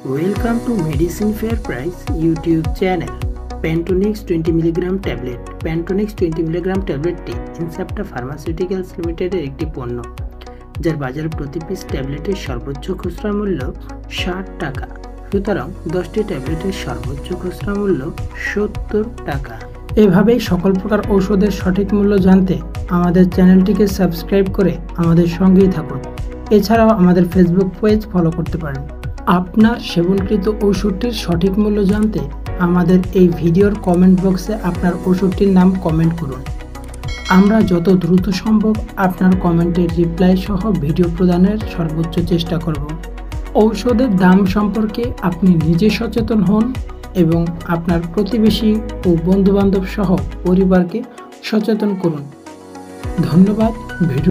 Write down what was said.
Welcome to Medicine Fair Price YouTube channel. Pantonics 20 mg tablet. Pantonics 20 mg ট্যাবলেটটি Incepta pharmaceuticals লিমিটেডের একটি পণ্য, যার বাজারে প্রতি পিস ট্যাবলেটের সর্বোচ্চ খুচরা মূল্য 60 টাকা। সুতরাং 10টি ট্যাবলেটের সর্বোচ্চ খুচরা মূল্য 70 টাকা। এভাবেই সকল প্রকার ঔষধের সঠিক মূল্য জানতে আমাদের চ্যানেলটিকে সাবস্ক্রাইব করে আমাদের সঙ্গেই থাকুন। এছাড়াও আমাদের ফেসবুক পেজ ফলো করতে পারেন। আপনার সেবনকৃত ওষুধটির সঠিক মূল্য জানতে আমাদের এই ভিডিওর কমেন্ট বক্সে আপনার ওষুধটির নাম কমেন্ট করুন। আমরা যত দ্রুত সম্ভব আপনার কমেন্টের রিপ্লাই সহ ভিডিও প্রদানের সর্বোচ্চ চেষ্টা করব। ঔষধের দাম সম্পর্কে আপনি নিজে সচেতন হন এবং আপনার প্রতিবেশী ও বন্ধুবান্ধব সহ পরিবারকে সচেতন করুন। ধন্যবাদ। ভিডিও